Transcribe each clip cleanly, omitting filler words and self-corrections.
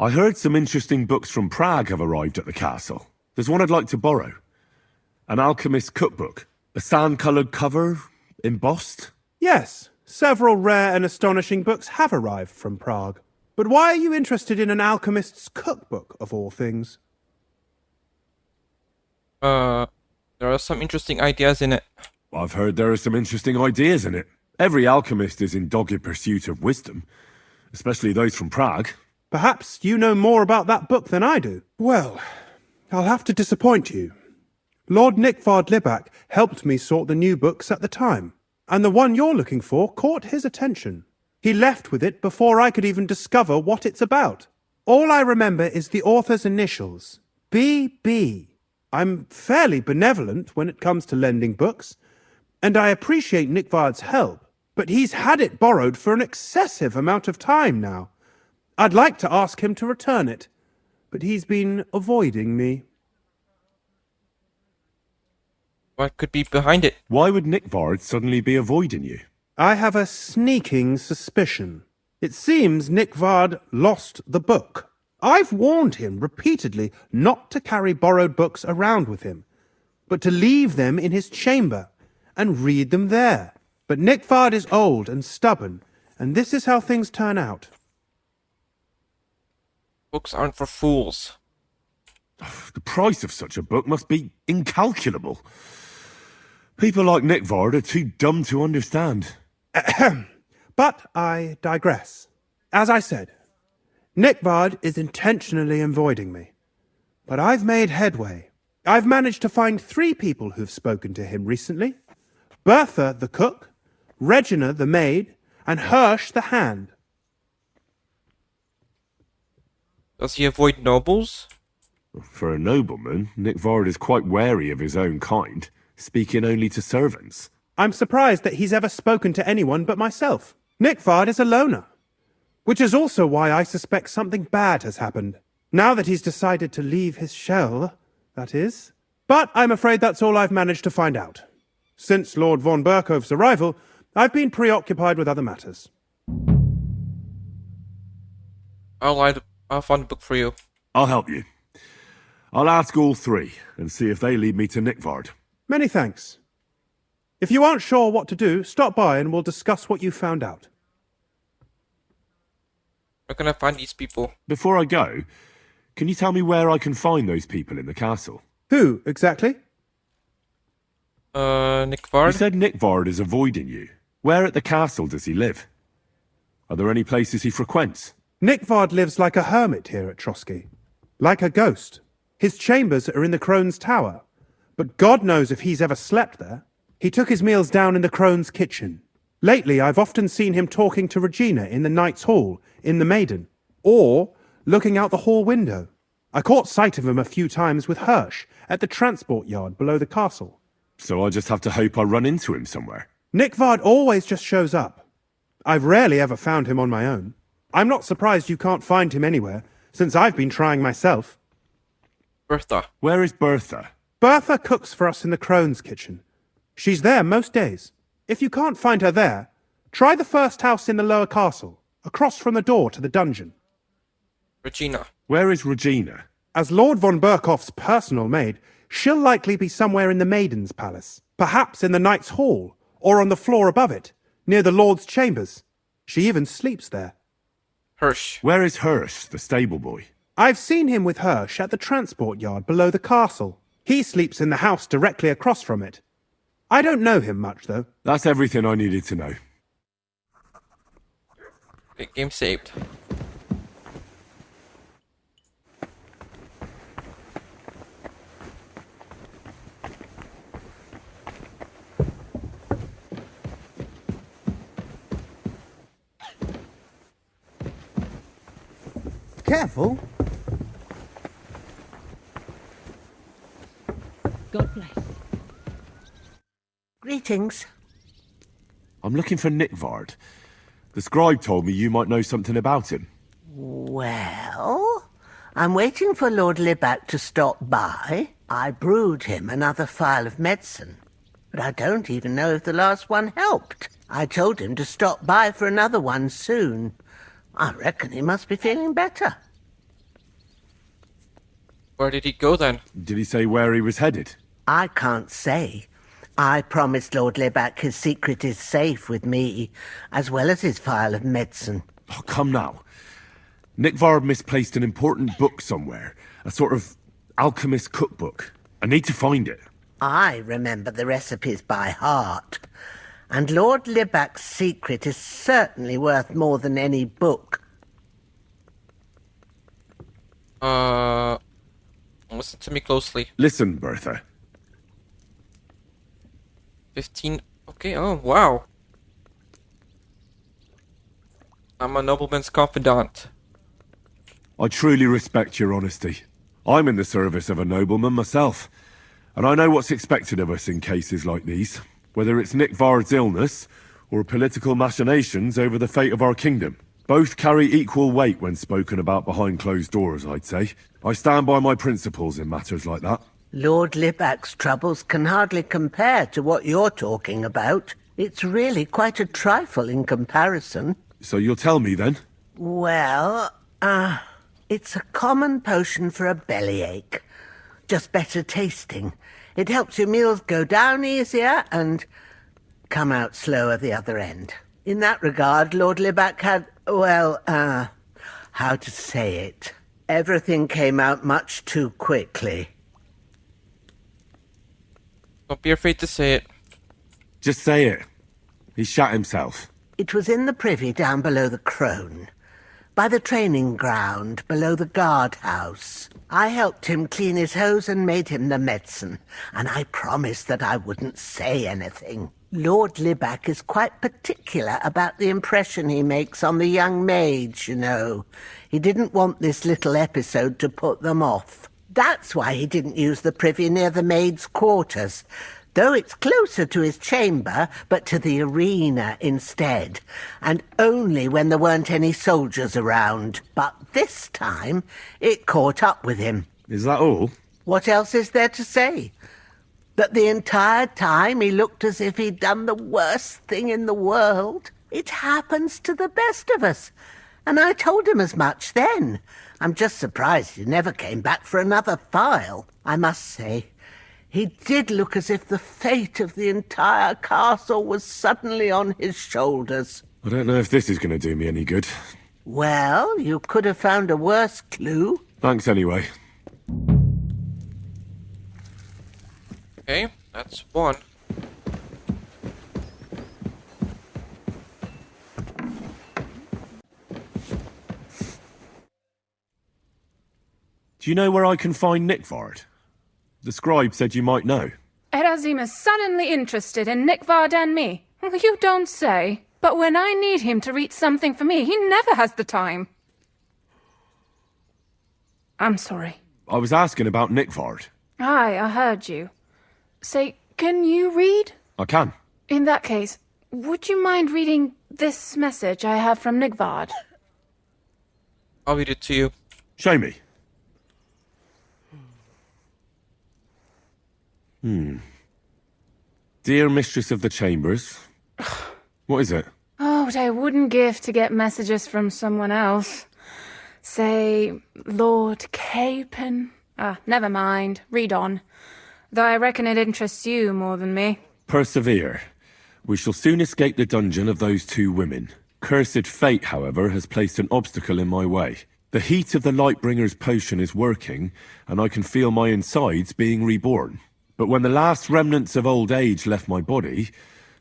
I heard some interesting books from Prague have arrived at the castle. There's one I'd like to borrow. An alchemist's cookbook. A sand-coloured cover, embossed. Yes, several rare and astonishing books have arrived from Prague. But why are you interested in an alchemist's cookbook, of all things? There are some interesting ideas in it. I've heard there are some interesting ideas in it. Every alchemist is in dogged pursuit of wisdom, especially those from Prague. Perhaps you know more about that book than I do. Well, I'll have to disappoint you. Lord Nickvard Libak helped me sort the new books at the time, and the one you're looking for caught his attention. He left with it before I could even discover what it's about. All I remember is the author's initials, B.B. I'm fairly benevolent when it comes to lending books, and I appreciate Nickvard's help, but he's had it borrowed for an excessive amount of time now. I'd like to ask him to return it, but he's been avoiding me. What could be behind it? Why would Nickvard suddenly be avoiding you? I have a sneaking suspicion. It seems Nickvard lost the book. I've warned him repeatedly not to carry borrowed books around with him, but to leave them in his chamber and read them there. But Nickvard is old and stubborn, and this is how things turn out. Books aren't for fools. The price of such a book must be incalculable. People like Nickvard are too dumb to understand. But I digress. As I said, Nickvard is intentionally avoiding me. But I've made headway. I've managed to find 3 people who've spoken to him recently. Bertha the cook, Regina the maid, and Hirsch the hand. Does he avoid nobles? For a nobleman, Nickvard is quite wary of his own kind, speaking only to servants. I'm surprised that he's ever spoken to anyone but myself. Nickvard is a loner, which is also why I suspect something bad has happened. Now that he's decided to leave his shell, that is. But I'm afraid that's all I've managed to find out. Since Lord von Berkhove's arrival, I've been preoccupied with other matters. I'll find a book for you. I'll help you. I'll ask all 3 and see if they lead me to Nickvard. Many thanks. If you aren't sure what to do, stop by and we'll discuss what you found out. Where can I find these people? Before I go, can you tell me where I can find those people in the castle? Who, exactly? Nickvard? You said Nickvard is avoiding you. Where at the castle does he live? Are there any places he frequents? Nickvard lives like a hermit here at Trotsky. Like a ghost. His chambers are in the Crone's Tower, but God knows if he's ever slept there. He took his meals down in the Crone's kitchen. Lately, I've often seen him talking to Regina in the Knight's Hall, in the Maiden, or looking out the hall window. I caught sight of him a few times with Hirsch at the transport yard below the castle. So I just have to hope I run into him somewhere. Nickvard always just shows up. I've rarely ever found him on my own. I'm not surprised you can't find him anywhere, since I've been trying myself. Bertha. Where is Bertha? Bertha cooks for us in the Crone's kitchen. She's there most days. If you can't find her there, try the first house in the lower castle, across from the door to the dungeon. Regina. Where is Regina? As Lord von Berkhoff's personal maid, she'll likely be somewhere in the Maiden's Palace, perhaps in the Knight's Hall, or on the floor above it, near the Lord's chambers. She even sleeps there. Hirsch. Where is Hirsch, the stable boy? I've seen him with Hirsch at the transport yard below the castle. He sleeps in the house directly across from it. I don't know him much, though. That's everything I needed to know. Okay, game saved. Careful. God bless. Greetings. I'm looking for Nickvard. The scribe told me you might know something about him. Well, I'm waiting for Lord Libak to stop by. I brewed him another phial of medicine, but I don't even know if the last one helped. I told him to stop by for another one soon. I reckon he must be feeling better. Where did he go then? Did he say where he was headed? I can't say. I promised Lord Libac his secret is safe with me, as well as his phial of medicine. Oh, come now. Nick Vard misplaced an important book somewhere. A sort of alchemist cookbook. I need to find it. I remember the recipes by heart. And Lord Libac's secret is certainly worth more than any book. Listen to me closely. Listen, Bertha. 15. Okay, oh, wow. I'm a nobleman's confidant. I truly respect your honesty. I'm in the service of a nobleman myself, and I know what's expected of us in cases like these, whether it's Nick Vard's illness or political machinations over the fate of our kingdom. Both carry equal weight when spoken about behind closed doors, I'd say. I stand by my principles in matters like that. Lord Libac's troubles can hardly compare to what you're talking about. It's really quite a trifle in comparison. So you'll tell me then? Well, it's a common potion for a bellyache. Just better tasting. It helps your meals go down easier and come out slower the other end. In that regard, Lord Libac had, well, how to say it? Everything came out much too quickly. Don't be afraid to say it. Just say it. He shot himself. It was in the privy down below the Crone, by the training ground below the guardhouse. I helped him clean his hose and made him the medicine, and I promised that I wouldn't say anything. Lord Libac is quite particular about the impression he makes on the young maids, you know. He didn't want this little episode to put them off. That's why he didn't use the privy near the maids' quarters, though it's closer to his chamber, but to the arena instead, and only when there weren't any soldiers around. But this time, it caught up with him. Is that all? What else is there to say? That the entire time he looked as if he'd done the worst thing in the world. It happens to the best of us. And I told him as much then. I'm just surprised he never came back for another file. I must say, he did look as if the fate of the entire castle was suddenly on his shoulders. I don't know if this is going to do me any good. Well, you could have found a worse clue. Thanks anyway. Okay, that's one. Do you know where I can find Nick Vard? The scribe said you might know. Erazim is suddenly interested in Nick Vard and me. You don't say. But when I need him to read something for me, he never has the time. I'm sorry. I was asking about Nick Vard. Aye, I heard you. Say, can you read? I can. In that case, would you mind reading this message I have from Nick Vard? I'll read it to you. Show me. Dear Mistress of the Chambers. What is it? Oh, what I wouldn't give to get messages from someone else. Say, Lord Capon. Never mind. Read on. Though I reckon it interests you more than me. Persevere. We shall soon escape the dungeon of those two women. Cursed fate, however, has placed an obstacle in my way. The heat of the Lightbringer's potion is working, and I can feel my insides being reborn. But when the last remnants of old age left my body,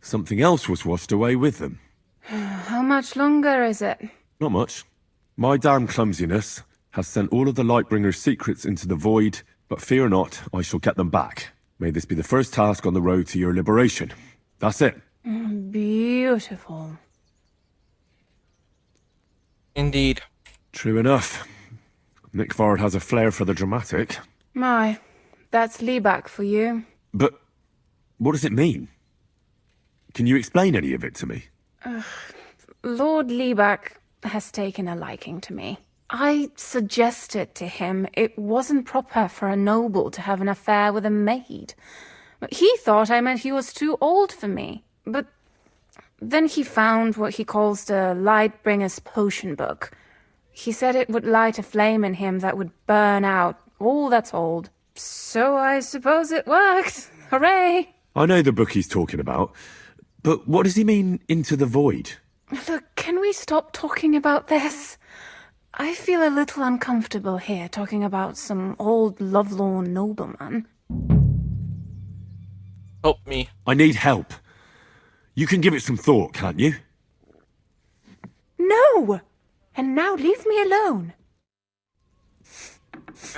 something else was washed away with them. How much longer is it? Not much. My damn clumsiness has sent all of the Lightbringer's secrets into the void, but fear not, I shall get them back. May this be the first task on the road to your liberation. That's it. Beautiful. Indeed. True enough. Nick Vard has a flair for the dramatic. My, that's Libac for you. But what does it mean? Can you explain any of it to me? Lord Libac has taken a liking to me. I suggested to him it wasn't proper for a noble to have an affair with a maid. He thought I meant he was too old for me. But then he found what he calls the Lightbringer's potion book. He said it would light a flame in him that would burn out all that's old. So I suppose it worked. Hooray! I know the book he's talking about, but what does he mean, into the void? Look, can we stop talking about this? I feel a little uncomfortable here talking about some old lovelorn nobleman. Help me. I need help. You can give it some thought, can't you? No! And now leave me alone.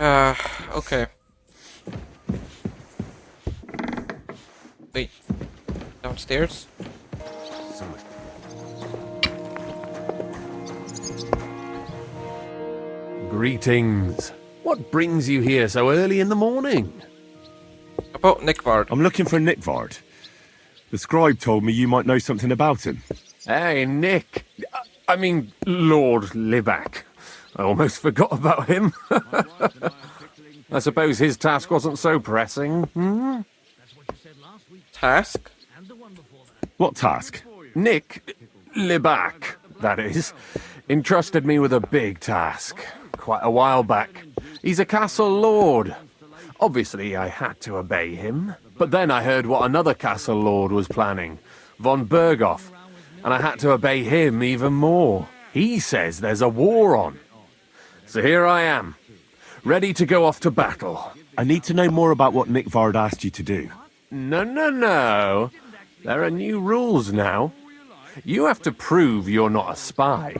Okay. Wait. Downstairs? Greetings. What brings you here so early in the morning? About Nickvard. I'm looking for Nickvard. The scribe told me you might know something about him. Hey, Nick. I mean, Lord Libac. I almost forgot about him. I suppose his task wasn't so pressing. Hmm? Task? What task? Nick Libac, that is, entrusted me with a big task quite a while back. He's a castle lord. Obviously, I had to obey him. But then I heard what another castle lord was planning, von Berghoff, and I had to obey him even more. He says there's a war on. So here I am, ready to go off to battle. I need to know more about what Nickvard asked you to do. No. There are new rules now. You have to prove you're not a spy.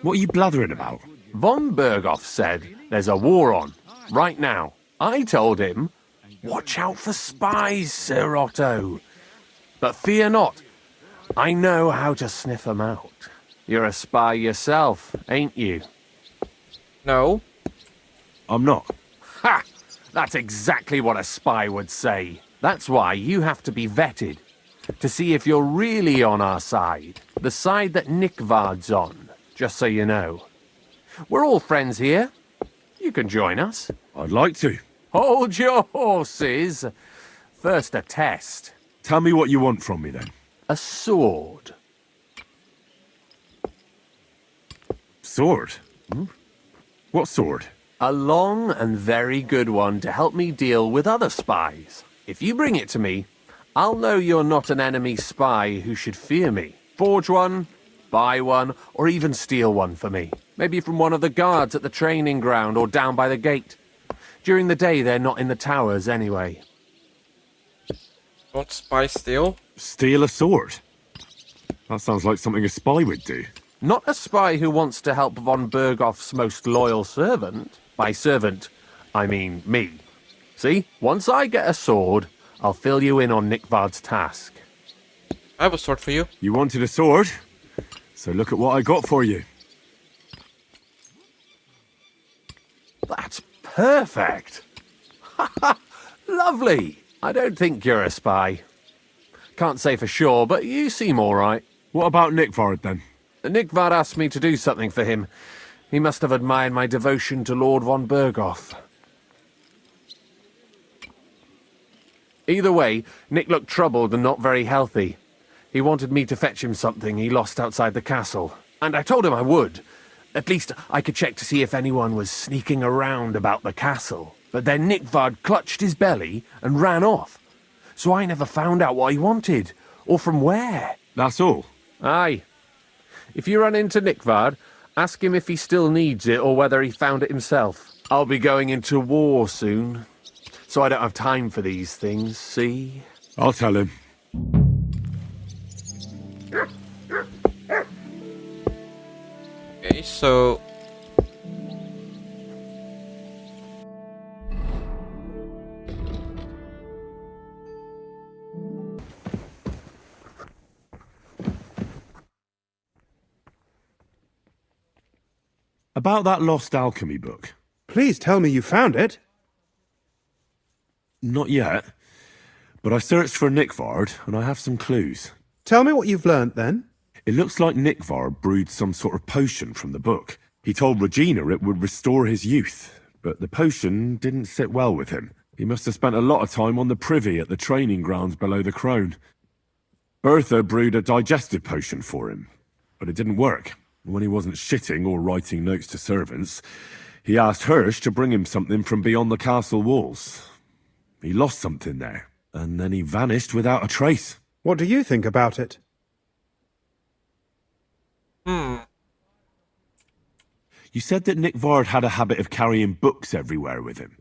What are you blathering about? Von Berghoff said there's a war on, right now. I told him, watch out for spies, Sir Otto. But fear not, I know how to sniff them out. You're a spy yourself, ain't you? No. I'm not. Ha! That's exactly what a spy would say. That's why you have to be vetted, to see if you're really on our side. The side that Nickvard's on, just so you know. We're all friends here. You can join us. I'd like to. Hold your horses. First a test. Tell me what you want from me, then. A sword. Sword? What sword? A long and very good one to help me deal with other spies. If you bring it to me, I'll know you're not an enemy spy who should fear me. Forge one, buy one, or even steal one for me. Maybe from one of the guards at the training ground or down by the gate. During the day, they're not in the towers anyway. Don't spy steal? Steal a sword? That sounds like something a spy would do. Not a spy who wants to help von Berghoff's most loyal servant. By servant, I mean me. See, once I get a sword, I'll fill you in on Nickvard's task. I have a sword for you. You wanted a sword? So look at what I got for you. That's perfect. Lovely. I don't think you're a spy. Can't say for sure, but you seem all right. What about Nickvard, then? Nickvard asked me to do something for him. He must have admired my devotion to Lord von Berghoff. Either way, Nick looked troubled and not very healthy. He wanted me to fetch him something he lost outside the castle, and I told him I would. At least I could check to see if anyone was sneaking around about the castle. But then Nickvard clutched his belly and ran off. So I never found out what he wanted, or from where. That's all. Aye. If you run into Nickvard, ask him if he still needs it or whether he found it himself. I'll be going into war soon, so I don't have time for these things, see? I'll tell him. Okay, so... About that lost alchemy book. Please tell me you found it. Not yet. But I searched for Nickvard, and I have some clues. Tell me what you've learnt, then. It looks like Nickvard brewed some sort of potion from the book. He told Regina it would restore his youth, but the potion didn't sit well with him. He must have spent a lot of time on the privy at the training grounds below the Crone. Bertha brewed a digestive potion for him, but it didn't work. When he wasn't shitting or writing notes to servants, He asked Hirsch to bring him something from beyond the castle walls. He lost something there, and then he vanished without a trace. What do you think about it? You said that Nick Vard had a habit of carrying books everywhere with him.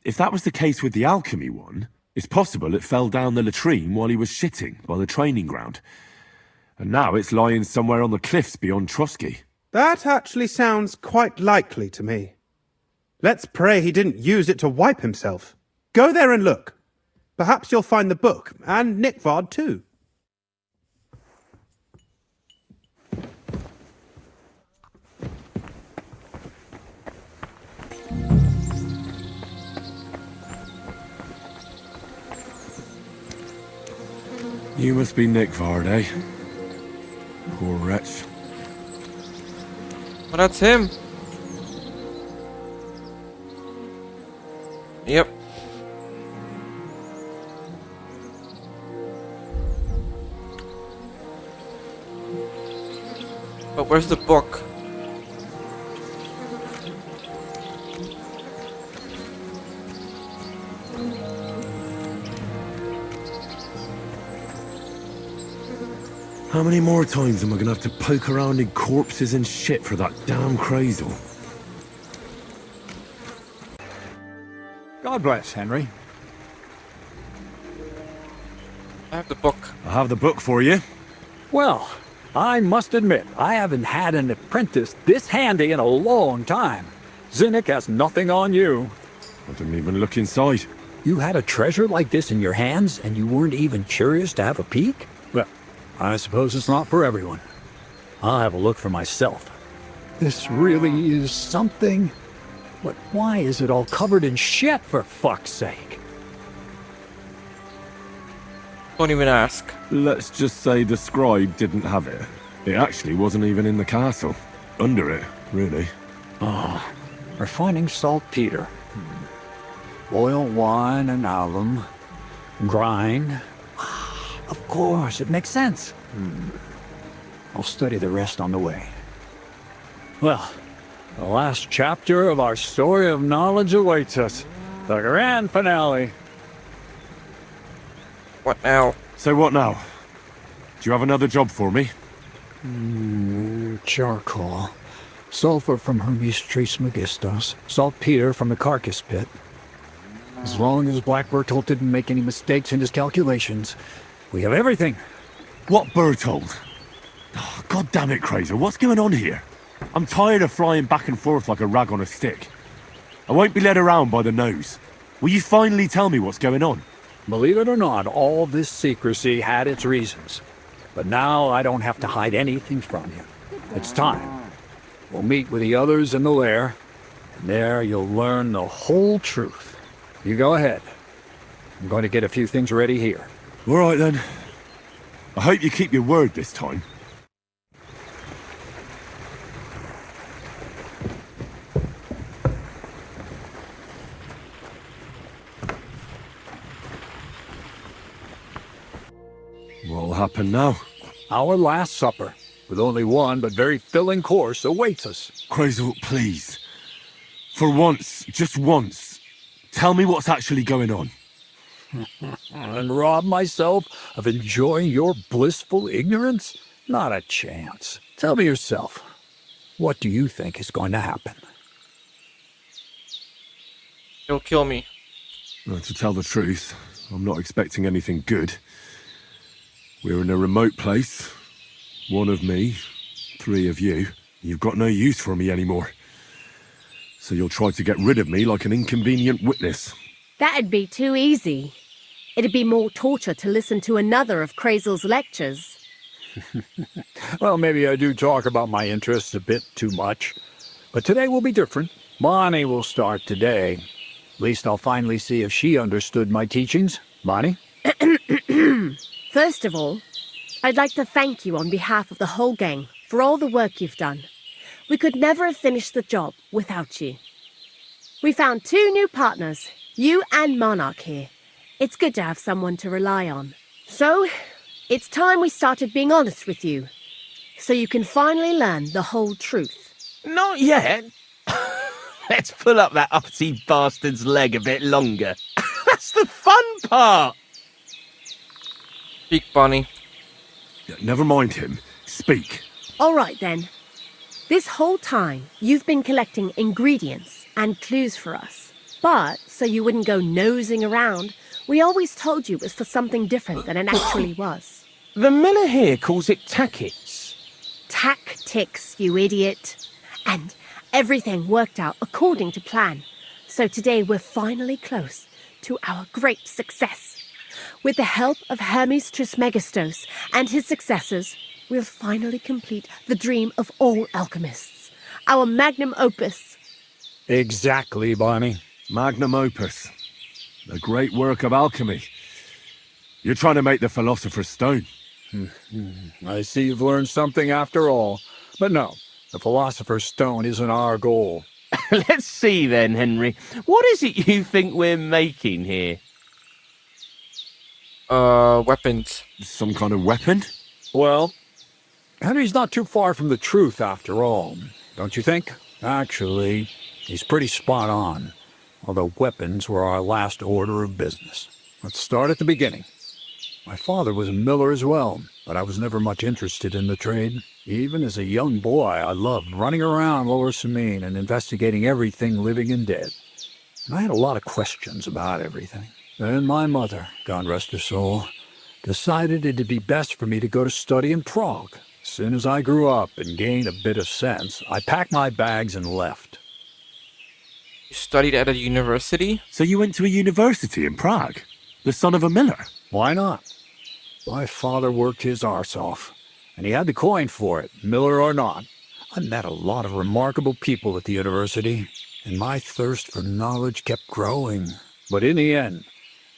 If that was the case with the alchemy one, it's possible it fell down the latrine while he was shitting by the training ground. And now it's lying somewhere on the cliffs beyond Trotsky. That actually sounds quite likely to me. Let's pray he didn't use it to wipe himself. Go there and look. Perhaps you'll find the book, and Nick Vard too. You must be Nick Vard, eh? Poor wretch. Well, that's him. Yep. But where's the book? How many more times am I gonna have to poke around in corpses and shit for that damn cradle? God bless, Henry. I have the book. I have the book for you. Well, I must admit, I haven't had an apprentice this handy in a long time. Zinnik has nothing on you. I didn't even look inside. You had a treasure like this in your hands, and you weren't even curious to have a peek? Well, I suppose it's not for everyone. I'll have a look for myself. This really is something. But why is it all covered in shit, for fuck's sake? Don't even ask. Let's just say the scribe didn't have it. It actually wasn't even in the castle. Under it, really. Refining saltpeter. Boil wine and alum. Grind. Of course, it makes sense. I'll study the rest on the way. Well, the last chapter of our story of knowledge awaits us. The grand finale. What now? So what now? Do you have another job for me? Charcoal. Sulfur from Hermes Trismegistos. Saltpeter from the carcass pit. As long as Black Bertolt didn't make any mistakes in his calculations, we have everything. What Bertold? Oh, God damn it, Kraser, what's going on here? I'm tired of flying back and forth like a rag on a stick. I won't be led around by the nose. Will you finally tell me what's going on? Believe it or not, all this secrecy had its reasons. But now I don't have to hide anything from you. It's time. We'll meet with the others in the lair, and there you'll learn the whole truth. You go ahead. I'm going to get a few things ready here. All right, then. I hope you keep your word this time. What'll happen now? Our last supper, with only one but very filling course, awaits us. Krazel, please. For once, just once, tell me what's actually going on. And rob myself of enjoying your blissful ignorance? Not a chance. Tell me yourself. What do you think is going to happen? He'll kill me. Well, to tell the truth, I'm not expecting anything good. We're in a remote place. One of me, 3 of you. You've got no use for me anymore. So you'll try to get rid of me like an inconvenient witness. That'd be too easy. It'd be more torture to listen to another of Krazel's lectures. Well, maybe I do talk about my interests a bit too much. But today will be different. Bonnie will start today. At least I'll finally see if she understood my teachings. Bonnie? First of all, I'd like to thank you on behalf of the whole gang for all the work you've done. We could never have finished the job without you. We found 2 new partners, you and Monarch here. It's good to have someone to rely on. So, it's time we started being honest with you, so you can finally learn the whole truth. Not yet. Let's pull up that uppity bastard's leg a bit longer. That's the fun part! Speak, Bonnie. Never mind him. Speak. All right then. This whole time, you've been collecting ingredients and clues for us. But, so you wouldn't go nosing around, we always told you it was for something different than it actually was. The miller here calls it tackets. Tactics, you idiot. And everything worked out according to plan. So today we're finally close to our great success. With the help of Hermes Trismegistos and his successors, we'll finally complete the dream of all alchemists. Our Magnum Opus. Exactly, Bonnie. Magnum Opus. A great work of alchemy. You're trying to make the Philosopher's Stone. I see you've learned something after all. But no, the Philosopher's Stone isn't our goal. Let's see then, Henry. What is it you think we're making here? Weapons. Some kind of weapon? Well, Henry's not too far from the truth after all, don't you think? Actually, he's pretty spot on. Although weapons were our last order of business. Let's start at the beginning. My father was a miller as well, but I was never much interested in the trade. Even as a young boy, I loved running around Lower Samine and investigating everything living and dead. And I had a lot of questions about everything. Then my mother, God rest her soul, decided it'd be best for me to go to study in Prague. As soon as I grew up and gained a bit of sense, I packed my bags and left. You studied at a university? So you went to a university in Prague? The son of a miller? Why not? My father worked his arse off, and he had the coin for it, miller or not. I met a lot of remarkable people at the university, and my thirst for knowledge kept growing. But in the end,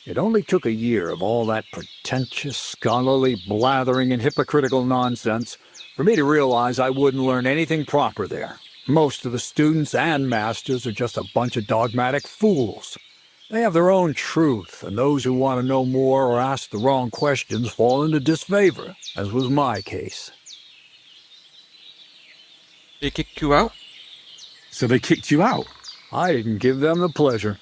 it only took a year of all that pretentious, scholarly blathering and hypocritical nonsense for me to realize I wouldn't learn anything proper there. Most of the students and masters are just a bunch of dogmatic fools. They have their own truth, and those who want to know more or ask the wrong questions fall into disfavor, as was my case. They kicked you out? So they kicked you out? I didn't give them the pleasure.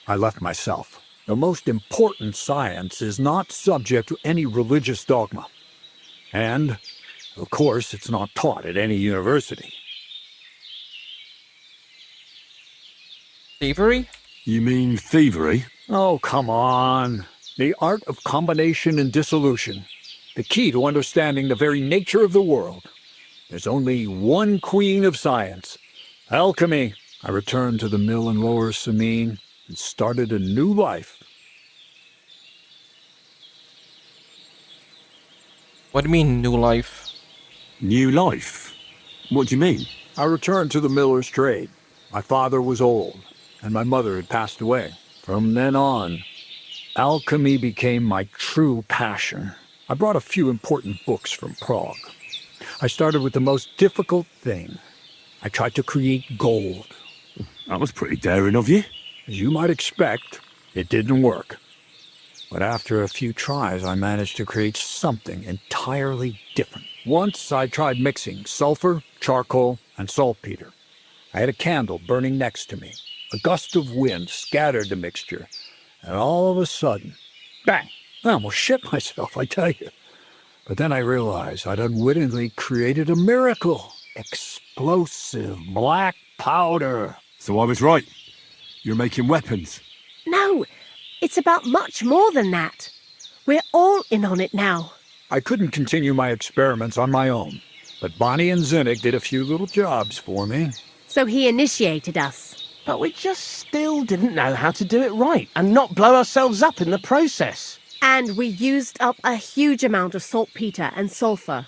I left myself. The most important science is not subject to any religious dogma. And, of course, it's not taught at any university. Thievery? You mean thievery? Oh, come on. The art of combination and dissolution. The key to understanding the very nature of the world. There's only one queen of science. Alchemy. I returned to the mill in Lower Samine and started a new life. What do you mean, new life? New life? What do you mean? I returned to the miller's trade. My father was old, and my mother had passed away. From then on, alchemy became my true passion. I brought a few important books from Prague. I started with the most difficult thing. I tried to create gold. That was pretty daring of you. As you might expect, it didn't work. But after a few tries, I managed to create something entirely different. Once I tried mixing sulfur, charcoal, and saltpeter. I had a candle burning next to me. A gust of wind scattered the mixture, and all of a sudden, bang! I almost shit myself, I tell you. But then I realized I'd unwittingly created a miracle. Explosive black powder. So I was right. You're making weapons. No, it's about much more than that. We're all in on it now. I couldn't continue my experiments on my own, but Bonnie and Zinnik did a few little jobs for me. So he initiated us. But we just still didn't know how to do it right and not blow ourselves up in the process. And we used up a huge amount of saltpeter and sulfur.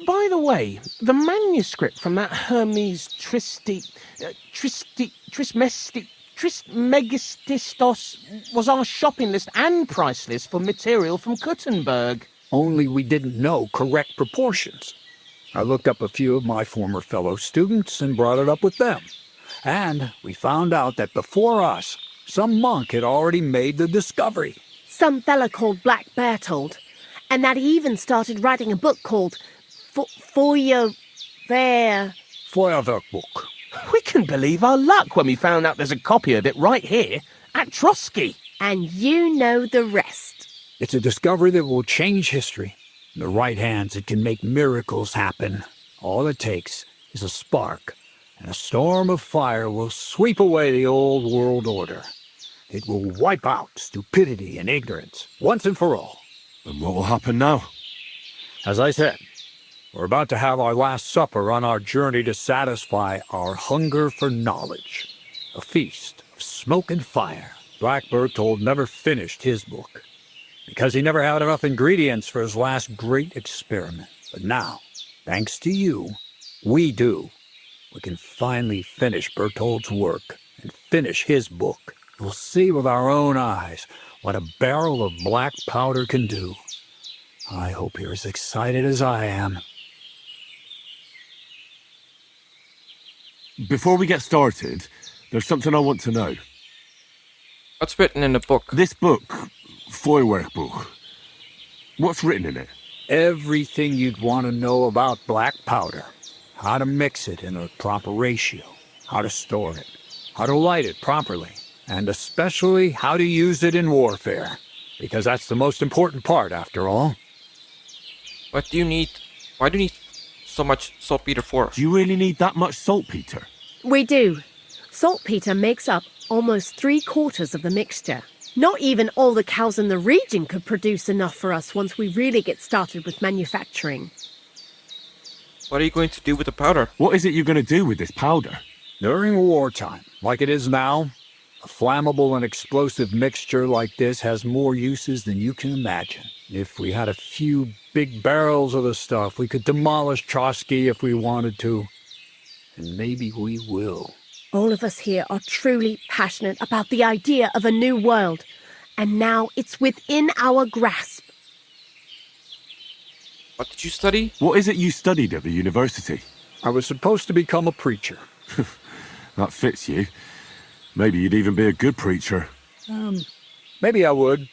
By the way, the manuscript from that Hermes Trismegistos was our shopping list and price list for material from Kuttenberg. Only we didn't know correct proportions. I looked up a few of my former fellow students and brought it up with them. And we found out that before us, some monk had already made the discovery. Some fella called Black Bertold. And that he even started writing a book called Feuerwehr. Feuerwerk book. We couldn't believe our luck when we found out there's a copy of it right here at Trotsky. And you know the rest. It's a discovery that will change history. In the right hands, it can make miracles happen. All it takes is a spark, and a storm of fire will sweep away the old world order. It will wipe out stupidity and ignorance, once and for all. And what will happen now? As I said, we're about to have our last supper on our journey to satisfy our hunger for knowledge. A feast of smoke and fire. Black Berthold never finished his book, because he never had enough ingredients for his last great experiment. But now, thanks to you, we do. We can finally finish Berthold's work and finish his book. We'll see with our own eyes what a barrel of black powder can do. I hope you're as excited as I am. Before we get started, there's something I want to know. What's written in the book? This book, Feuerwerkbuch, what's written in it? Everything you'd want to know about black powder. How to mix it in a proper ratio. How to store it. How to light it properly. And especially how to use it in warfare. Because that's the most important part, after all. What do you need? Why do you need so much saltpeter for? Do you really need that much saltpeter? We do. Saltpeter makes up almost 3/4 of the mixture. Not even all the cows in the region could produce enough for us once we really get started with manufacturing. What are you going to do with the powder? What is it you're going to do with this powder? During wartime, like it is now, a flammable and explosive mixture like this has more uses than you can imagine. If we had a few big barrels of the stuff, we could demolish Trotsky if we wanted to. And maybe we will. All of us here are truly passionate about the idea of a new world, and now it's within our grasp. What did you study? What is it you studied at the university? I was supposed to become a preacher. That fits you. Maybe you'd even be a good preacher. Maybe I would.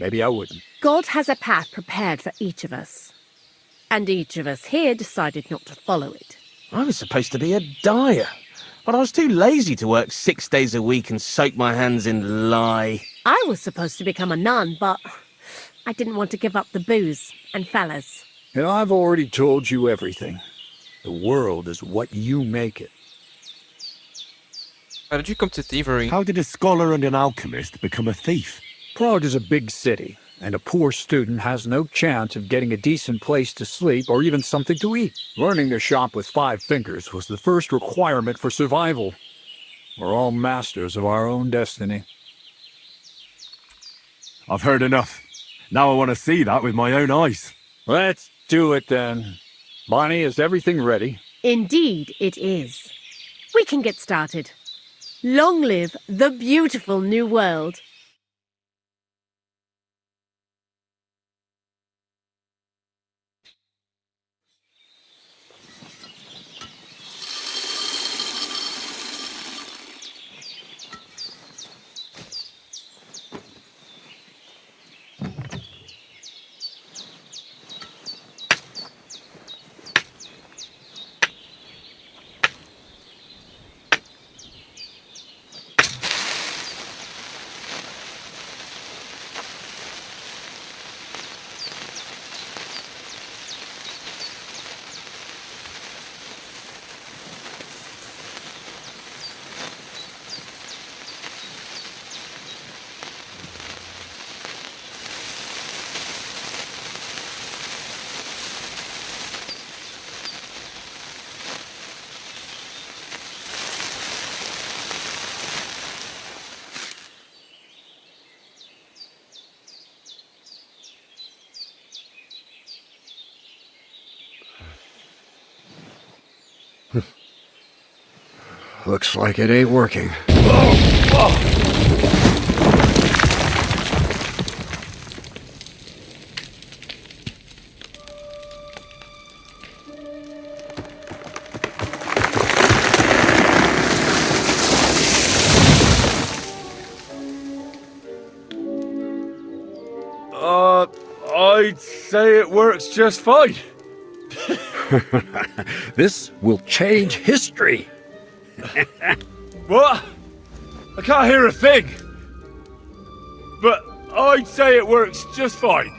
Maybe I wouldn't. God has a path prepared for each of us. And each of us here decided not to follow it. I was supposed to be a dyer, but I was too lazy to work 6 days a week and soak my hands in lye. I was supposed to become a nun, but I didn't want to give up the booze and fellas. And I've already told you everything. The world is what you make it. How did you come to thievery? How did a scholar and an alchemist become a thief? Prague is a big city, and a poor student has no chance of getting a decent place to sleep or even something to eat. Learning to shop with 5 fingers was the first requirement for survival. We're all masters of our own destiny. I've heard enough. Now I want to see that with my own eyes. Let's do it then. Bonnie, is everything ready? Indeed it is. We can get started. Long live the beautiful new world. Looks like it ain't working. I'd say it works just fine. This will change history. What? I can't hear a thing. But I'd say it works just fine.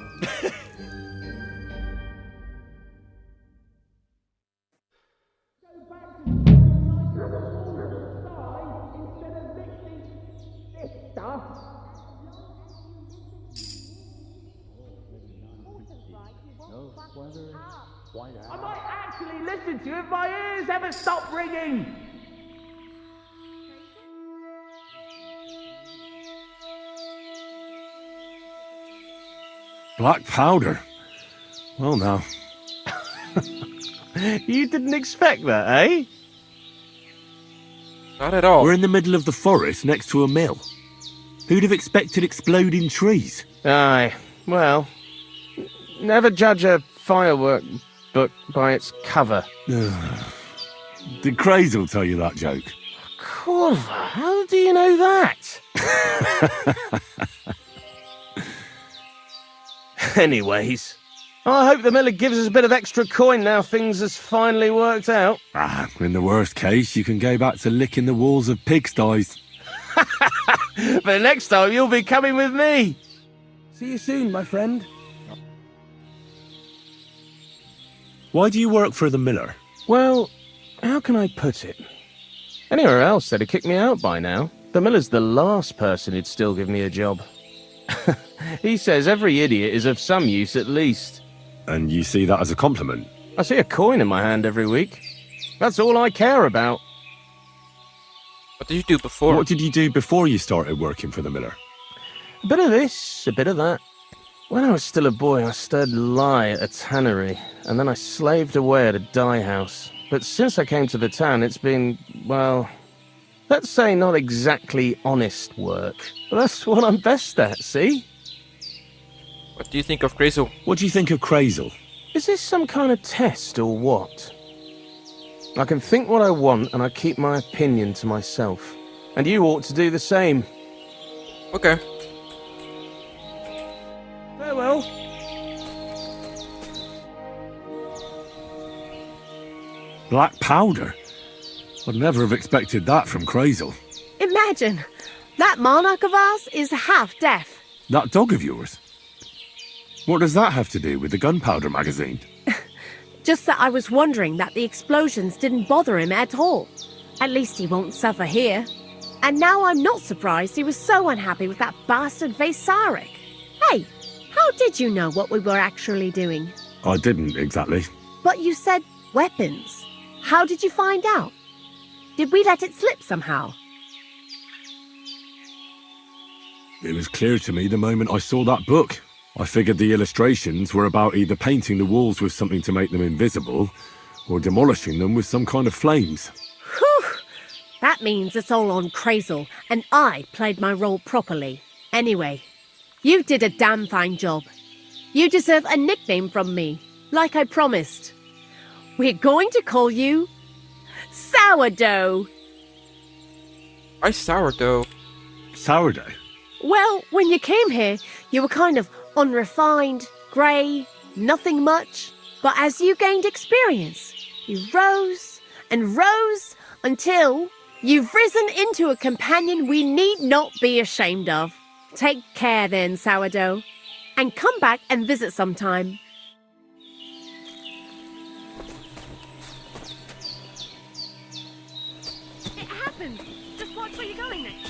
I might actually listen to you if my ears ever stop ringing. Black powder? Well now. You didn't expect that, eh? Not at all. We're in the middle of the forest next to a mill. Who'd have expected exploding trees? Aye, well, never judge a firework book by its cover. Did Crazel tell you that joke? Corva, how do you know that? Anyways, I hope the miller gives us a bit of extra coin now things has finally worked out. In the worst case, you can go back to licking the walls of pigsties. But next time you'll be coming with me. See you soon, my friend. Why do you work for the miller? Well, how can I put it? Anywhere else they'd have kicked me out by now. The miller's the last person who'd still give me a job. He says every idiot is of some use at least. And you see that as a compliment? I see a coin in my hand every week. That's all I care about. What did you do before? What did you do before you started working for the miller? A bit of this, a bit of that. When I was still a boy, I stirred lye at a tannery, and then I slaved away at a dye house. But since I came to the town, it's been, well, let's say not exactly honest work. But that's what I'm best at, see? What do you think of Crazel? What do you think of Crazel? Is this some kind of test or what? I can think what I want, and I keep my opinion to myself. And you ought to do the same. Okay. Farewell. Black powder? I'd never have expected that from Crazel. Imagine, that monarch of ours is half deaf. That dog of yours? What does that have to do with the gunpowder magazine? Just that I was wondering that the explosions didn't bother him at all. At least he won't suffer here. And now I'm not surprised he was so unhappy with that bastard Vasarik. Hey, how did you know what we were actually doing? I didn't exactly. But you said weapons. How did you find out? Did we let it slip somehow? It was clear to me the moment I saw that book. I figured the illustrations were about either painting the walls with something to make them invisible, or demolishing them with some kind of flames. Whew! That means it's all on Crazel, and I played my role properly. Anyway, you did a damn fine job. You deserve a nickname from me, like I promised. We're going to call you Sourdough. Why sourdough? Sourdough? Well, when you came here, you were kind of unrefined, grey, nothing much. But as you gained experience, you rose and rose until you've risen into a companion we need not be ashamed of. Take care then, Sourdough, and come back and visit sometime. It happens. Just watch where you're going next.